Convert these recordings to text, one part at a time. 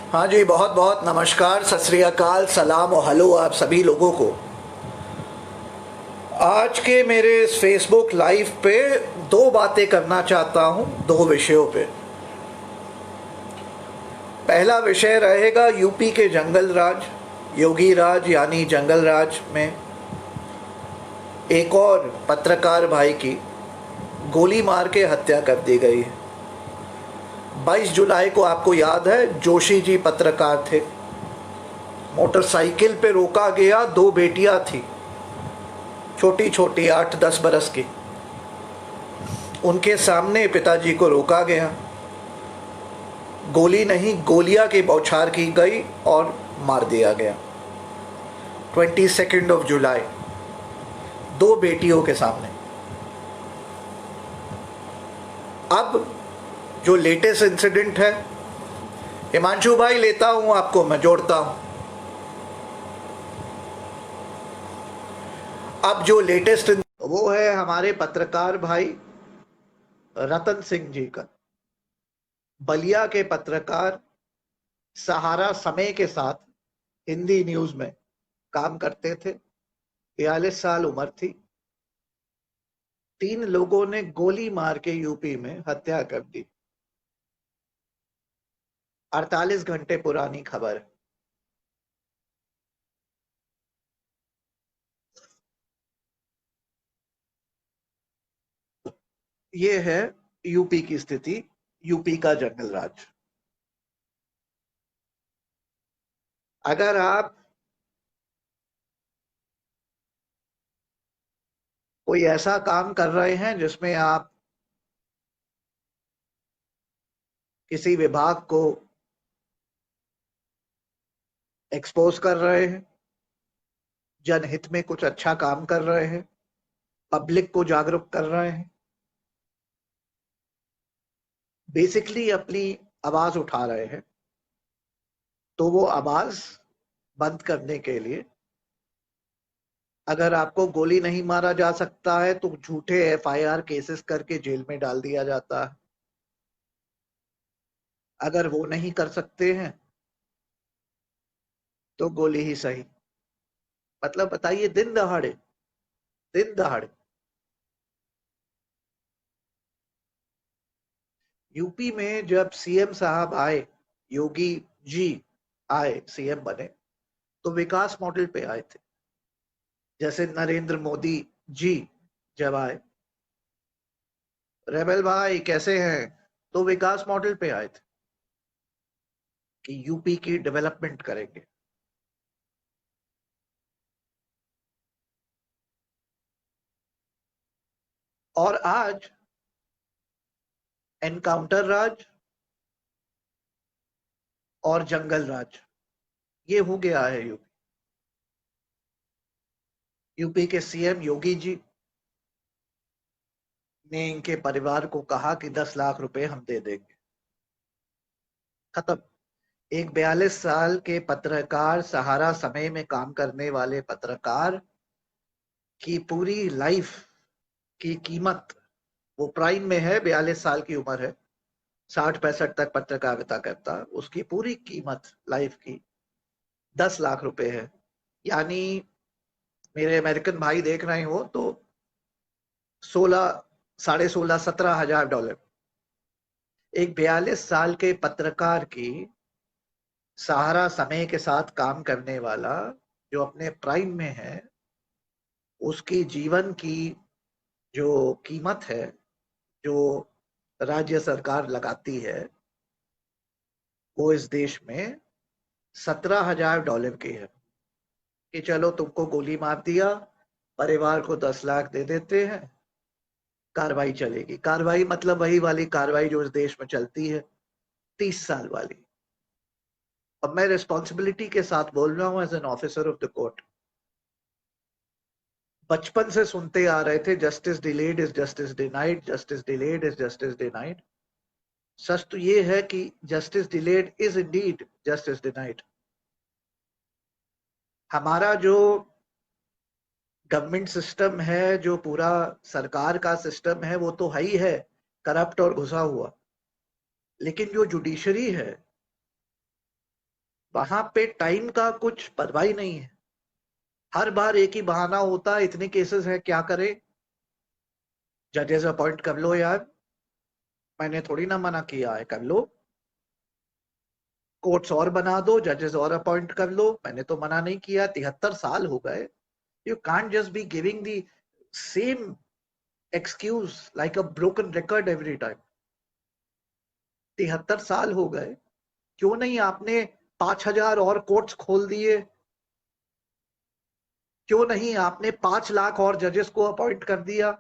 हाँ जी, बहुत बहुत नमस्कार, सत श्री अकाल, सलाम और हेलो आप सभी लोगों को। आज के मेरे इस फेसबुक लाइव पे दो बातें करना चाहता हूँ, दो विषयों पे। पहला विषय रहेगा यूपी के जंगल राज, योगी राज यानी जंगल राज में एक और पत्रकार भाई की गोली मार के हत्या कर दी गई है। 22 जुलाई को आपको याद है, जोशी जी पत्रकार थे, मोटरसाइकिल पे रोका गया, दो बेटियां थी, छोटी छोटी 8-10 बरस की। उनके सामने पिताजी को रोका गया, गोली नहीं गोलियां की बौछार की गई और मार दिया गया। 22 जुलाई, दो बेटियों के सामने। अब जो लेटेस्ट इंसिडेंट है, हिमांशु भाई लेता हूं आपको, मैं जोड़ता हूं। अब जो लेटेस्ट वो है हमारे पत्रकार भाई रतन सिंह जी का। बलिया के पत्रकार, सहारा समय के साथ हिंदी न्यूज में काम करते थे। 42 साल उम्र थी। 3 लोगों ने गोली मार के यूपी में हत्या कर दी। 48 घंटे पुरानी खबर। ये है यूपी की स्थिति, यूपी का जंगल राज। अगर आप कोई ऐसा काम कर रहे हैं जिसमें आप किसी विभाग को एक्सपोज कर रहे हैं, जनहित में कुछ अच्छा काम कर रहे हैं, पब्लिक को जागरूक कर रहे हैं, बेसिकली अपनी आवाज उठा रहे हैं, तो वो आवाज बंद करने के लिए अगर आपको गोली नहीं मारा जा सकता है तो झूठे एफआईआर केसेस करके जेल में डाल दिया जाता है। अगर वो नहीं कर सकते हैं तो गोली ही सही। मतलब बताइए, दिन दहाड़े, दिन दहाड़े यूपी में जब सीएम साहब आए, योगी जी आए, सीएम बने, तो विकास मॉडल पे आए थे। जैसे नरेंद्र मोदी जी जब आए, रेबल भाई कैसे हैं, तो विकास मॉडल पे आए थे कि यूपी की डेवलपमेंट करेंगे। और आज एनकाउंटर राज और जंगल राज ये हो गया है यूपी। यूपी के सीएम योगी जी ने इनके परिवार को कहा कि 10 लाख रुपए हम दे देंगे। खत्म। एक 42 साल के पत्रकार, सहारा समय में काम करने वाले पत्रकार की पूरी लाइफ की कीमत, वो प्राइम में है, 42 साल की उम्र है, 60-65 तक पत्रकारिता करता, उसकी पूरी कीमत लाइफ की 10 लाख रुपए है। यानी मेरे अमेरिकन भाई देख रहे हो तो 16, 16.5, 17 हजार डॉलर। एक 42 साल के पत्रकार की, सहारा समय के साथ काम करने वाला, जो अपने प्राइम में है, उसकी जीवन की जो कीमत है, जो राज्य सरकार लगाती है, वो इस देश में 17 हजार डॉलर की है। कि चलो तुमको गोली मार दिया, परिवार को 10 लाख दे देते हैं, कार्रवाई चलेगी। कार्रवाई मतलब वही वाली कार्रवाई जो इस देश में चलती है, 30 साल वाली। अब मैं रिस्पॉन्सिबिलिटी के साथ बोल रहा हूं as an officer of the court. बचपन से सुनते आ रहे थे, justice delayed is justice denied, justice delayed is justice denied. सच तो ये है कि justice delayed is indeed justice denied. हमारा जो गवर्नमेंट सिस्टम है, जो पूरा सरकार का सिस्टम है, वो तो है ही है, करप्ट और घुसा हुआ। लेकिन जो जुडिशरी है, वहां पे टाइम का कुछ परवाह ही नहीं है, हर बार एक ही बहाना होता है, इतने केसेस है क्या करे, जजेस अपॉइंट कर लो यार, मैंने थोड़ी ना मना किया है, कर लो, कोर्ट्स और बना दो, जजेस और अपॉइंट कर लो, मैंने तो मना नहीं किया, 73 साल हो गए, you can't just be giving the same excuse like a broken record every time. 73 साल हो गए, क्यों नहीं आपने 5,000 और कोर्ट्स खोल दिए, क्यों नहीं आपने 5 लाख और जजेस को अपॉइंट कर दिया।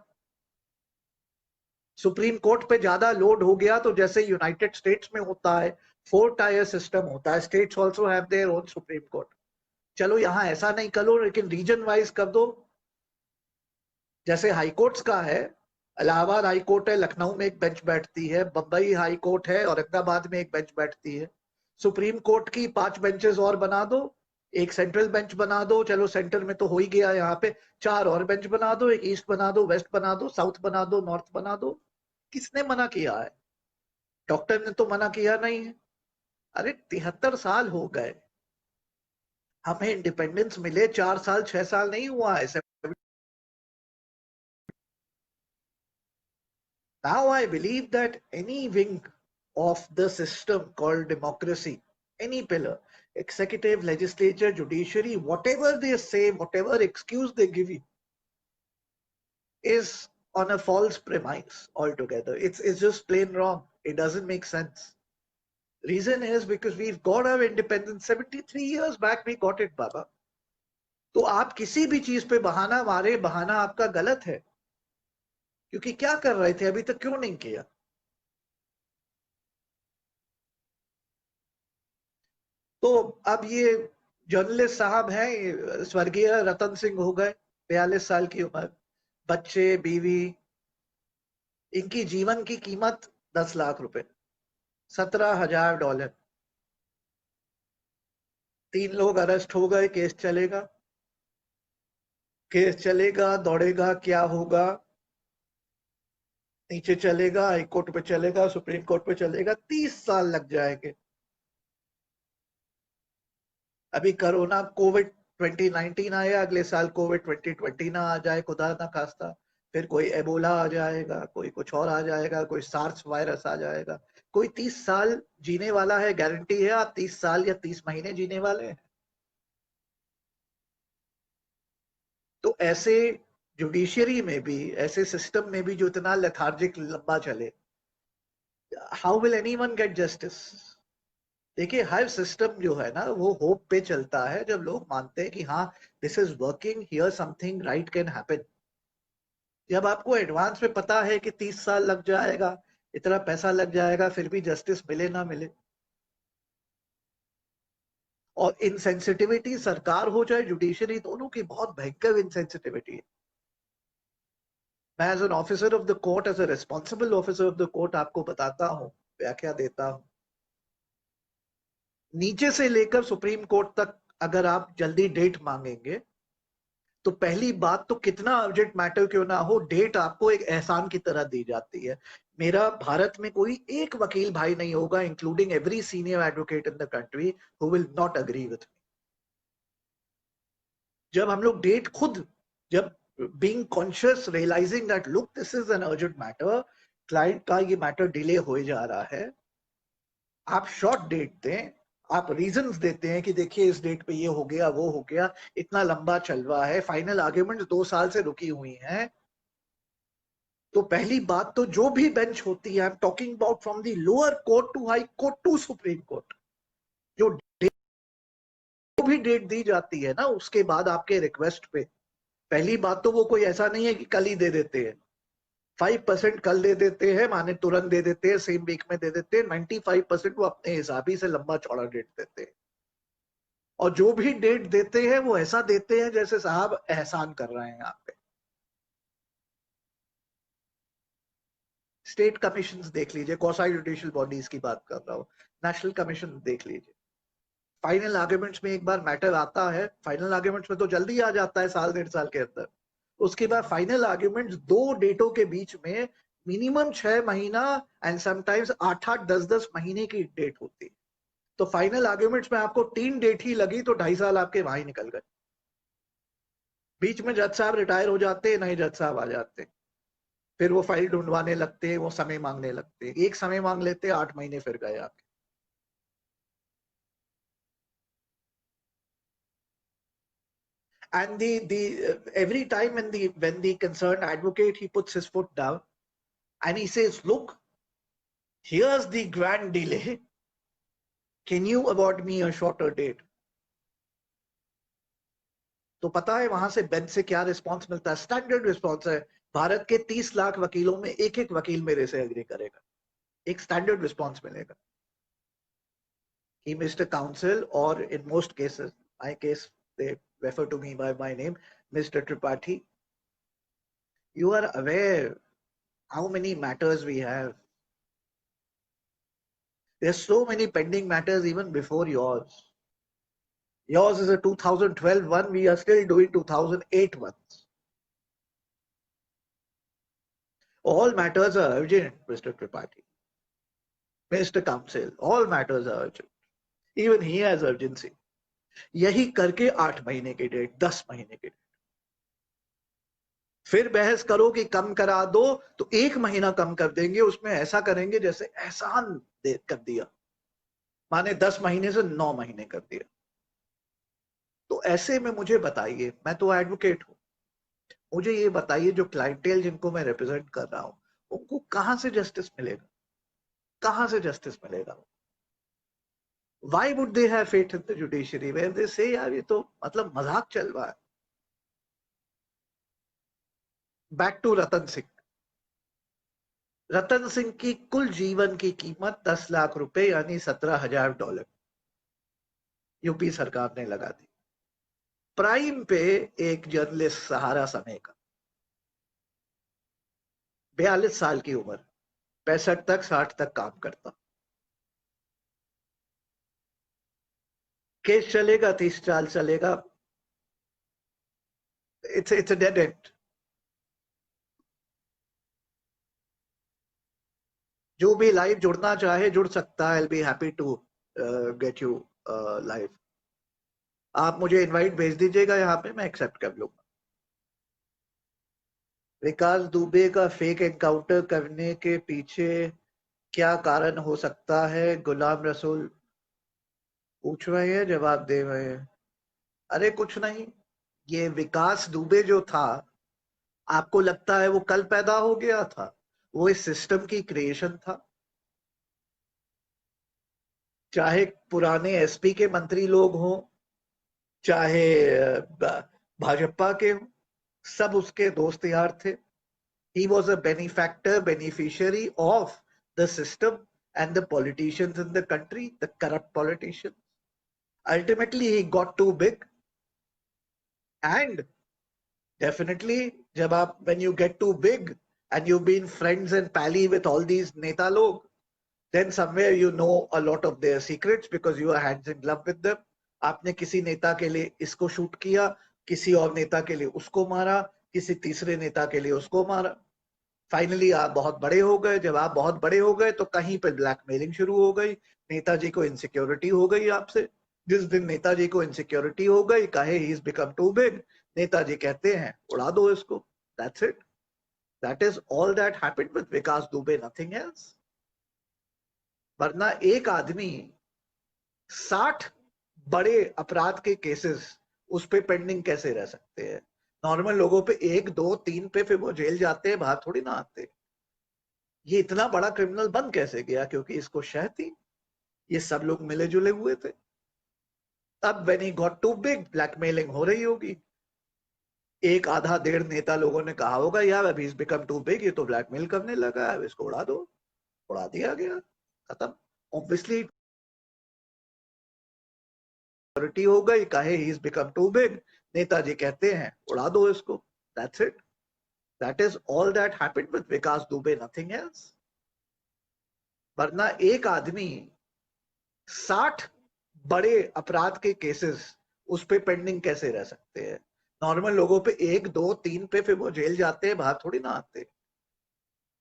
सुप्रीम कोर्ट पे ज्यादा लोड हो गया तो जैसे यूनाइटेड स्टेट्स में होता है, 4 टायर सिस्टम होता है, states also have their own supreme court, चलो यहाँ ऐसा नहीं करो लेकिन रीजन वाइज कर दो, जैसे हाई कोर्ट्स का है, इलाहाबाद हाई कोर्ट है, लखनऊ में एक बेंच बैठती है, बम्बई हाई कोर्ट है, औरंगाबाद में एक बेंच बैठती है, सुप्रीम कोर्ट की 5 बेंचेस और बना दो, एक सेंट्रल बेंच बना दो, चलो सेंटर में तो हो ही गया, यहाँ पे 4 और बेंच बना दो, एक ईस्ट बना दो, वेस्ट बना दो, साउथ बना दो, नॉर्थ बना दो, किसने मना किया है? डॉक्टर ने तो मना किया नहीं है। अरे 73 साल हो गए, हमें इंडिपेंडेंस मिले 4 साल 6 साल नहीं हुआ है। Now I believe that any wing of the system called democracy, any pillar, executive, legislature, judiciary, whatever they say, whatever excuse they give you, is on a false premise altogether. It's just plain wrong. It doesn't make sense. Reason is because we've got our independence 73 years back. We got it, Baba. तो आप किसी भी चीज पे बहाना मारे, बहाना आपका गलत है, क्योंकि क्या कर रहे थे अभी तक, क्यों नहीं किया? तो अब ये जर्नलिस्ट साहब हैं, स्वर्गीय रतन सिंह हो गए, 42 साल की उम्र, बच्चे बीवी, इनकी जीवन की कीमत 10 लाख रुपए, $17,000, 3 लोग अरेस्ट हो गए, केस चलेगा, केस चलेगा, दौड़ेगा, क्या होगा, नीचे चलेगा, हाई कोर्ट पे चलेगा, सुप्रीम कोर्ट पे चलेगा, 30 साल लग जाएंगे। अभी कोरोना कोविड 2019 आया, अगले साल कोविड 2020 ना आ जाए खुदा ना खास्ता, फिर कोई एबोला आ जाएगा, कोई कुछ और आ जाएगा, कोई सार्स वायरस आ जाएगा, कोई 30 साल जीने वाला है, गारंटी है आप 30 साल या 30 महीने जीने वाले हैं? तो ऐसे जुडिशियरी में भी, ऐसे सिस्टम में भी जो इतना लेथार्जिक लंबा चले, how will anyone gate justice? देखिए हर सिस्टम जो है ना वो होप पे चलता है, जब लोग मानते हैं कि हाँ this is working here, something right can happen. जब आपको एडवांस में पता है कि 30 साल लग जाएगा, इतना पैसा लग जाएगा, फिर भी जस्टिस मिले ना मिले, और इनसेंसिटिविटी सरकार हो चाहे जुडिशरी, दोनों की बहुत भयंकर इनसेंसिटिविटी है। मैं as an officer of the court, as a responsible officer of the court आपको बताता हूँ, व्याख्या देता हूँ, नीचे से लेकर सुप्रीम कोर्ट तक अगर आप जल्दी डेट मांगेंगे तो पहली बात तो कितना अर्जेंट मैटर क्यों ना हो, डेट आपको एक एहसान की तरह दी जाती है। मेरा भारत में कोई एक वकील भाई नहीं होगा, including every senior advocate in the country, who will not agree with me. जब हम लोग डेट खुद, जब being conscious, realising that look this is an urgent matter, client का ये मैटर डिले हो जा रहा है, आप शॉर्ट डेट दें, आप रीजंस देते हैं कि देखिए इस डेट पे ये हो गया, वो हो गया, इतना लंबा चल रहा है, फाइनल आर्ग्यूमेंट 2 साल से रुकी हुई हैं, तो पहली बात तो जो भी बेंच होती है, I am talking about from the lower court to high court to supreme court, जो भी डेट दी जाती है ना उसके बाद आपके रिक्वेस्ट पे, पहली बात तो वो कोई ऐसा नहीं है कि कल ही दे देते हैं, 5% कल दे देते हैं, माने तुरंत दे देते हैं, सेम वीक में दे देते हैं, 95% वो अपने हिसाब ही से लंबा चौड़ा डेट देते हैं, और जो भी डेट देते हैं वो ऐसा देते हैं जैसे साहब एहसान कर रहे हैं यहाँ पे। स्टेट कमीशन देख लीजिए, क्वासी जुडिशियल बॉडीज की बात कर रहा हूँ, नेशनल कमीशन देख लीजिए, फाइनल आर्ग्यूमेंट्स में एक बार मैटर आता है, फाइनल आर्ग्यूमेंट्स में तो जल्दी आ जाता है, साल 1.5 साल के अंदर, उसके बाद फाइनल आर्ग्यूमेंट्स दो डेटों के बीच में मिनिमम 6 महीना एंड समटाइम्स 8-8 10-10 महीने की डेट होती है, तो फाइनल आर्ग्यूमेंट्स में आपको 3 डेट ही लगी तो 2.5 साल आपके वहां ही निकल गए। बीच में जज साहब रिटायर हो जाते, नए जज साहब आ जाते, फिर वो फाइल ढूंढवाने लगते, वो समय मांगने लगते, एक समय मांग लेते, 8 महीने फिर गए आपके। And the every time when the concerned advocate, he puts his foot down and he says, look, here's the grand delay, can you award me a shorter date? तो पता है वहां से बेंच से क्या रिस्पांस मिलता है? स्टैंडर्ड रिस्पांस है, भारत के 30 लाख वकीलों में एक एक वकील मेरे से एग्री करेगा, एक स्टैंडर्ड रिस्पांस मिलेगा कि मिस्टर काउंसिल, और in most cases, my case they refer to me by my name, Mr. Tripathi, you are aware how many matters we have. There's so many pending matters even before yours. Yours is a 2012 one, we are still doing 2008 ones. All matters are urgent, Mr. Tripathi. Mr. Counsel, all matters are urgent. Even he has urgency. यही करके 8 महीने की date, 10 महीने की date, फिर बहस करो कि कम करा दो तो 1 महीना कम कर देंगे, उसमें ऐसा करेंगे जैसे एहसान कर दिया, माने 10 महीने से 9 महीने कर दिया। तो ऐसे में मुझे बताइए, मैं तो एडवोकेट हूं, मुझे ये बताइए जो क्लाइंटेल जिनको मैं रिप्रेजेंट कर रहा हूं, उनको कहां से जस्टिस मिलेगा? कहां से जस्टिस मिलेगा? Why would they have faith in the judiciary where they say यार ये तो मतलब मजाक चल रहा है? Back to Ratan Singh. रतन सिंह की कुल जीवन की कीमत 10 लाख रुपए यानी $17,000 यूपी सरकार ने लगा दी। प्राइम पे एक जर्नलिस्ट सहारा समय का, 42 साल की उम्र, 65 तक 60 तक काम करता, केस चलेगा, 30 साल चलेगा, इट्स अ डेड एंड। जो भी लाइव जुड़ना चाहे जुड़ सकता है, I'll be happy to get you live. आप मुझे इनवाइट भेज दीजिएगा यहाँ पे, मैं एक्सेप्ट कर लूंगा। विकास दुबे का फेक एनकाउंटर करने के पीछे क्या कारण हो सकता है? गुलाम रसूल पूछ रहे हैं, जवाब दे रहे हैं। अरे कुछ नहीं, ये विकास दुबे जो था, आपको लगता है वो कल पैदा हो गया था? वो इस सिस्टम की क्रिएशन था। चाहे पुराने एसपी के मंत्री लोग हों, चाहे भाजपा के हों, सब उसके दोस्त यार थे। He was a benefactor, beneficiary of the system and the politicians in the country, the corrupt politicians. Ultimately, he got too big. And definitely, when you get too big and you've been friends and pally with all these neta log, then somewhere you know a lot of their secrets because you are hands in glove with them. आपने किसी नेता के लिए इसको shoot किया, किसी और नेता के लिए उसको मारा, किसी तीसरे नेता के लिए उसको मारा। फाइनली आप बहुत बड़े हो गए। जब आप बहुत बड़े हो गए तो कहीं पर ब्लैकमेलिंग शुरू हो गई, नेताजी को इनसिक्योरिटी हो गई आपसे। जिस दिन नेताजी को इनसिक्योरिटी हो गई, कहे he is become too big, नेताजी कहते हैं उड़ा दो इसको, that's it. That is all that happened with Vikas Dubey, nothing else. वरना एक आदमी 60 बड़े अपराध के केसेस उस पे पेंडिंग कैसे रह सकते हैं? नॉर्मल लोगों पे 1, 2, 3 पे फिर वो जेल जाते हैं, बाहर थोड़ी ना आते। ये इतना बड़ा क्रिमिनल बन कैसे गया? क्योंकि इसको शह थी, ये सब लोग मिले जुले हुए थे। अब when he got too big, blackmailing हो रही होगी। एक आधा डेढ़ नेता लोगों ने कहा होगा यार अभी इज बिकम टू बिग, ये तो ब्लैकमेल करने लगा है, इसको उड़ा दो। उड़ा दिया गया, खत्म। ऑब्वियसली सिक्योरिटी हो गई, कहे he is become too big, नेताजी कहते हैं उड़ा दो इसको, that's it. That is all that happened with Vikas Dubey, nothing else. वरना एक आदमी 60 बड़े अपराध के केसेस उस पे पेंडिंग कैसे रह सकते हैं? नॉर्मल लोगों पे 1, 2, 3 पे फिर वो जेल जाते हैं, बाहर थोड़ी ना आते।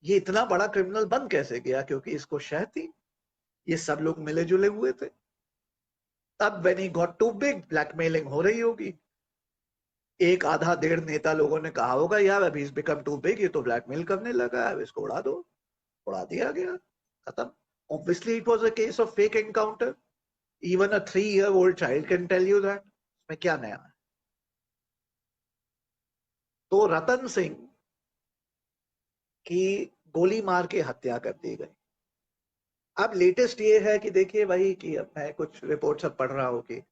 ये इतना बड़ा क्रिमिनल बन कैसे गया? क्योंकि इसको शह थी, ये सब लोग मिले जुले हुए थे। तब when he got too big, blackmailing हो रही होगी। एक आधा डेढ़ नेता लोगों ने कहा होगा यार अभी इज बिकम टू बिग, ये तो ब्लैकमेल करने लगा है, इसको उड़ा दो। उड़ा दिया गया, खत्म। Obviously it was a case of fake encounter. Even a 3 year old child can tell you that. इसमें क्या नया है? तो रतन सिंह की गोली मार के हत्या कर दी गई। अब लेटेस्ट ये है कि देखिए भाई, कि अब मैं कुछ रिपोर्ट सब पढ़ रहा हूँ कि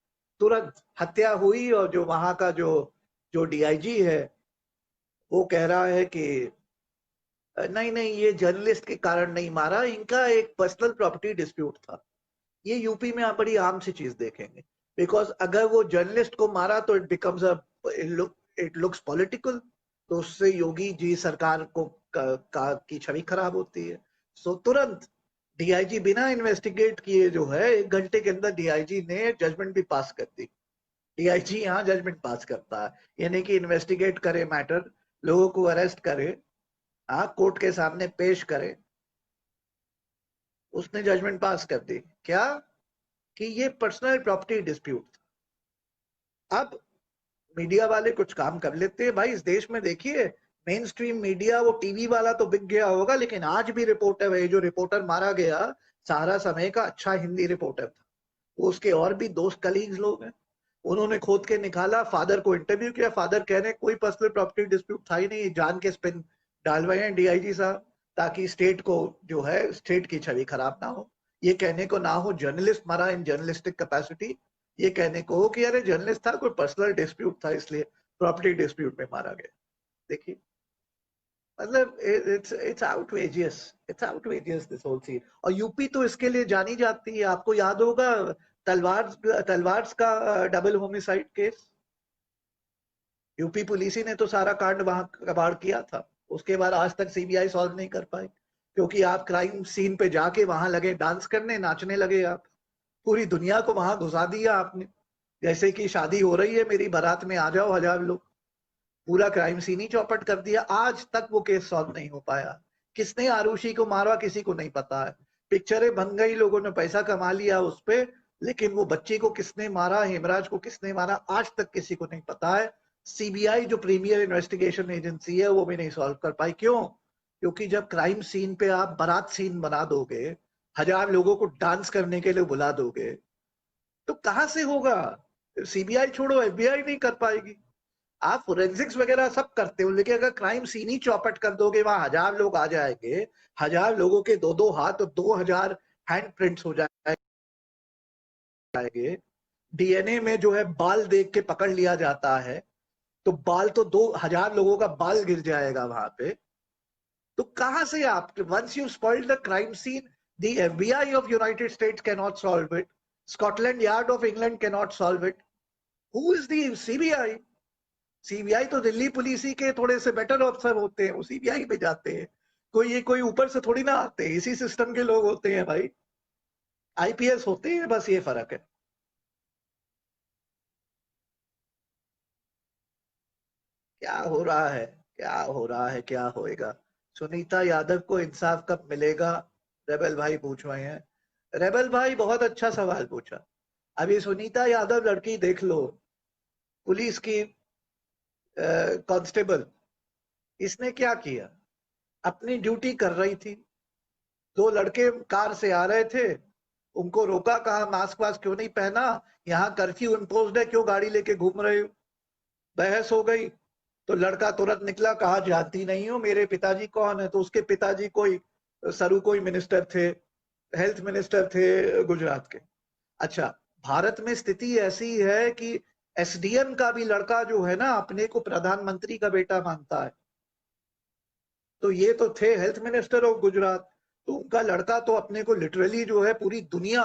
तुरंत हत्या हुई, और जो वहां का जो जो डीआईजी है वो कह रहा है कि नहीं नहीं, ये जर्नलिस्ट के कारण नहीं मारा, इनका एक पर्सनल प्रॉपर्टी डिस्प्यूट था। ये यूपी में आप बड़ी आम सी चीज देखेंगे। बिकॉज अगर वो जर्नलिस्ट को मारा तो it becomes a, it looks political, तो उससे योगी जी सरकार को की छवि खराब होती है। सो तुरंत डीआईजी बिना इन्वेस्टिगेट किए जो है 1 घंटे के अंदर डीआईजी ने जजमेंट भी पास कर दी। डीआईजी यहाँ जजमेंट पास करता है, यानी कि इन्वेस्टिगेट करे मैटर, लोगों को अरेस्ट करे, हाँ कोर्ट के सामने पेश करे। उसने जजमेंट पास कर दी क्या? कि ये पर्सनल प्रॉपर्टी डिस्प्यूट था। अब मीडिया वाले कुछ काम कर लेते हैं भाई इस देश में। देखिए मेन स्ट्रीम मीडिया, वो टीवी वाला तो बिक गया होगा, लेकिन आज भी रिपोर्टर है, जो रिपोर्टर मारा गया सहारा समय का अच्छा हिंदी रिपोर्टर था, वो उसके और भी दोस्त कलीग्स लोग हैं। उन्होंने खोद के निकाला, फादर को इंटरव्यू किया, फादर कह रहे कोई पर्सनल प्रॉपर्टी डिस्प्यूट था ही नहीं, जान के स्पिन डालवाए हैं डीआईजी साहब, ताकि स्टेट को जो है स्टेट की छवि खराब ना हो। ये कहने को ना हो जर्नलिस्ट मरा इन जर्नलिस्टिक कैपेसिटी, ये कहने को हो कि अरे जर्नलिस्ट था, कोई पर्सनल डिस्प्यूट था इसलिए प्रॉपर्टी डिस्प्यूट में मारा गया। देखिए मतलब it's outrageous, it's outrageous this whole scene. और यूपी तो इसके लिए जानी जाती है, आपको याद होगा तलवार का double homicide case, UP police ही ने तो सारा कांड वहां कबाड़ किया था। उसके बाद आज तक सीबीआई सॉल्व नहीं कर पाई, क्योंकि आप क्राइम सीन पे जाके वहां लगे डांस करने, नाचने लगे आप, पूरी दुनिया को वहां घुसा दिया आपने। जैसे कि शादी हो रही है, मेरी बारात में आ जाओ 1000 लोग, पूरा क्राइम सीन ही चौपट कर दिया। आज तक वो केस सॉल्व नहीं हो पाया। किसने आरुषि को मारा किसी को नहीं पता है। पिक्चरें बन गई, लोगों ने पैसा कमा लिया उस पे, लेकिन वो बच्ची को किसने मारा, हेमराज को किसने मारा, आज तक किसी को नहीं पता है। सीबीआई जो प्रीमियर इन्वेस्टिगेशन एजेंसी है वो भी नहीं सॉल्व कर पाई। क्यों? क्योंकि जब क्राइम सीन पे आप बारात सीन बना दोगे, 1000 लोगों को डांस करने के लिए बुला दोगे, तो कहां से होगा? सीबीआई छोड़ो, एफबीआई नहीं कर पाएगी। आप फोरेंसिक्स वगैरह सब करते हो, लेकिन अगर क्राइम सीन ही चौपट कर दोगे, वहां 1000 लोग आ जाएंगे, 1000 लोगों के 2-2 हाथ और 2000 हैंड प्रिंट्स हो जाएंगे। डीएनए में जो है बाल देख के पकड़ लिया जाता है, तो बाल तो 2000 लोगों का बाल गिर जाएगा वहां पे। तो कहां से आप, once you spoil the crime scene, the FBI of United States can not solve it, Scotland Yard of England can not solve it, who is the CBI? CBI तो दिल्ली पुलिस ही के थोड़े से बेटर अफसर होते हैं, वो सीबीआई पे जाते हैं। कोई ऊपर से थोड़ी ना आते हैं, इसी सिस्टम के लोग होते हैं भाई, आईपीएस होते हैं, बस ये फर्क है। क्या हो रहा है, क्या हो रहा है, क्या होएगा? सुनीता यादव को इंसाफ कब मिलेगा? रेबल भाई पूछ रहे हैं। रेबल भाई बहुत अच्छा सवाल पूछा। अभी सुनीता यादव लड़की देख लो, पुलिस की कांस्टेबल, इसने क्या किया? अपनी ड्यूटी कर रही थी, 2 लड़के कार से आ रहे थे, उनको रोका, कहा मास्क वास्क क्यों नहीं पहना, यहाँ कर्फ्यू इम्पोज्ड है, क्यों गाड़ी लेके घूम रहे हो? बहस हो गई, तो लड़का तुरंत निकला, कहा जानती नहीं हो मेरे पिताजी कौन है? तो उसके पिताजी कोई सरू कोई मिनिस्टर थे, हेल्थ मिनिस्टर थे गुजरात के। अच्छा, भारत में स्थिति ऐसी है कि एसडीएम का भी लड़का जो है ना, अपने को प्रधानमंत्री का बेटा मानता है। तो ये तो थे हेल्थ मिनिस्टर ऑफ गुजरात, तो उनका लड़का तो अपने को लिटरली जो है पूरी दुनिया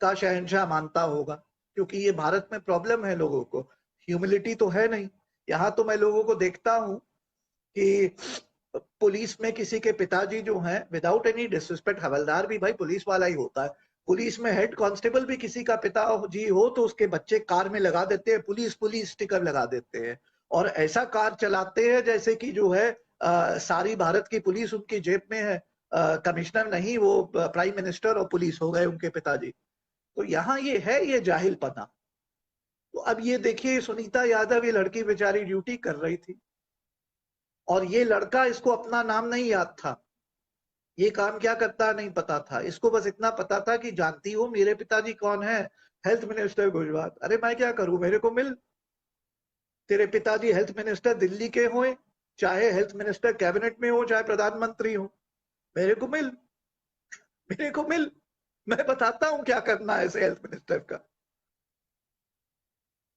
का शहंशाह मानता होगा। क्योंकि ये भारत में प्रॉब्लम है, लोगों को ह्यूमिलिटी तो है नहीं। यहाँ तो मैं लोगों को देखता हूँ कि पुलिस में किसी के पिताजी जो हैं, विदाउट एनी डिसरिस्पेक्ट, हवलदार भी भाई पुलिस वाला ही होता है, पुलिस में हेड कांस्टेबल भी किसी का पिता जी हो, तो उसके बच्चे कार में लगा देते हैं पुलिस पुलिस स्टिकर लगा देते हैं, और ऐसा कार चलाते हैं जैसे कि जो है सारी भारत की पुलिस उनकी जेब में है। कमिश्नर नहीं, वो प्राइम मिनिस्टर और पुलिस हो गए उनके पिताजी। तो यहाँ ये है ये जाहिलपना। तो अब ये देखिए सुनीता यादव, ये लड़की बेचारी ड्यूटी कर रही थी और ये लड़का, इसको अपना नाम नहीं याद था, ये काम क्या करता नहीं पता था, इसको बस इतना पता था कि जानती हो मेरे पिताजी कौन है, हेल्थ मिनिस्टर गुजरात। अरे मैं क्या करूं, मेरे को मिल, तेरे पिताजी हेल्थ मिनिस्टर दिल्ली के हों, चाहे हेल्थ मिनिस्टर कैबिनेट में हो, चाहे प्रधानमंत्री हो, मेरे को मिल, मेरे को मिल, मैं बताता हूं क्या करना है ऐसे हेल्थ मिनिस्टर का।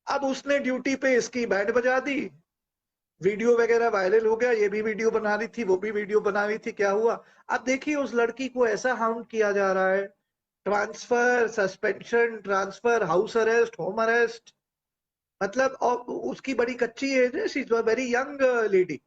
अब उसने ड्यूटी पे इसकी बैंड बजा दी, वीडियो वगैरह वायरल हो गया, ये भी वीडियो बना रही थी, वो भी वीडियो बना रही थी, क्या हुआ? अब देखिए उस लड़की को ऐसा हाउंड किया जा रहा है, transfer, suspension, transfer, house arrest, home arrest, मतलब, और उसकी बड़ी कच्ची एज है, she is a very young lady.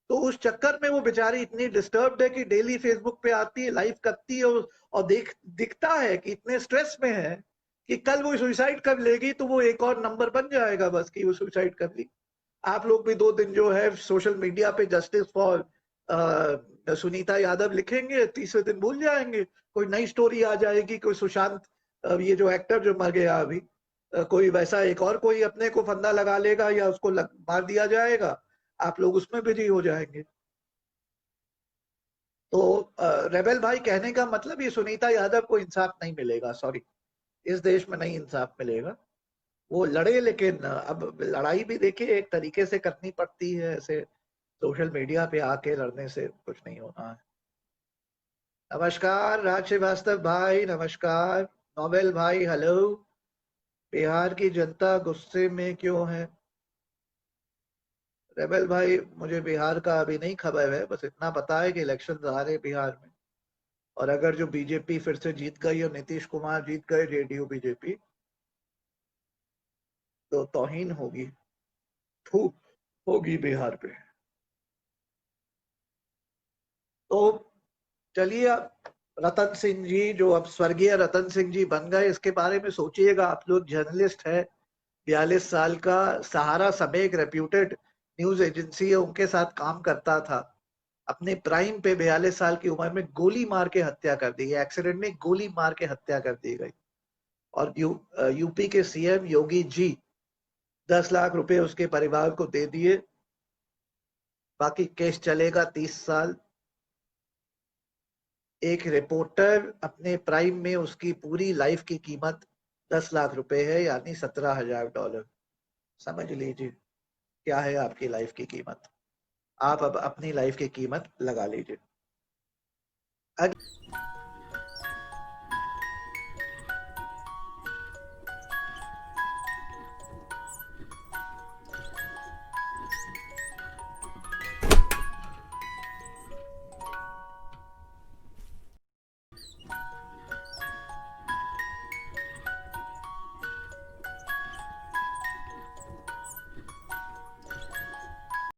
तो उस चक्कर में वो बेचारी इतनी डिस्टर्ब्ड है कि डेली फेसबुक पे आती है, लाइव करती है, और दिखता है कि इतने स्ट्रेस में है कि कल वो सुसाइड कर लेगी तो वो एक और नंबर बन जाएगा बस कि वो सुसाइड कर ली। आप लोग भी 2 दिन जो है सोशल मीडिया पे जस्टिस फॉर सुनीता यादव लिखेंगे, तीसरे दिन भूल जाएंगे, कोई नई स्टोरी आ जाएगी, कोई सुशांत, ये जो एक्टर जो मर गया अभी, कोई वैसा एक और कोई अपने को फंदा लगा लेगा या उसको मार दिया जाएगा, आप लोग उसमें बिजी हो जाएंगे। तो रेबल भाई कहने का मतलब, ये सुनीता यादव को इंसाफ नहीं मिलेगा, सॉरी, इस देश में नहीं इंसाफ मिलेगा। वो लड़े, लेकिन अब लड़ाई भी देखिए एक तरीके से करनी पड़ती है, ऐसे सोशल मीडिया पे आके लड़ने से कुछ नहीं होना है। नमस्कार राज श्रीवास्तव भाई, नमस्कार नोबेल भाई, हेलो। बिहार की जनता गुस्से में क्यों है? रेबल भाई, मुझे बिहार का अभी नहीं खबर है, बस इतना पता है कि इलेक्शन आ रहे बिहार में, और अगर जो बीजेपी फिर से जीत गई और नीतीश कुमार जीत गए, जेडीयू बीजेपी, तो तौहीन होगी, थू होगी बिहार पे। तो चलिए, अब रतन सिंह जी, जो अब स्वर्गीय रतन सिंह जी बन गए, इसके बारे में सोचिएगा आप लोग, जर्नलिस्ट है, 42 साल का, सहारा समय एक रेप्यूटेड न्यूज एजेंसी है, उनके साथ काम करता था, अपने प्राइम पे 42 साल की उम्र में गोली मार के हत्या कर दी, एक्सीडेंट में गोली मार के हत्या कर दी गई। और यूपी के सीएम योगी जी 10 लाख रुपए उसके परिवार को दे दिए, बाकी केस चलेगा 30 साल। एक रिपोर्टर अपने प्राइम में, उसकी पूरी लाइफ की कीमत 10 लाख रुपए है, यानी $17,000। समझ लीजिए क्या है आपकी लाइफ की कीमत, आप अब अपनी लाइफ की कीमत लगा लीजिए।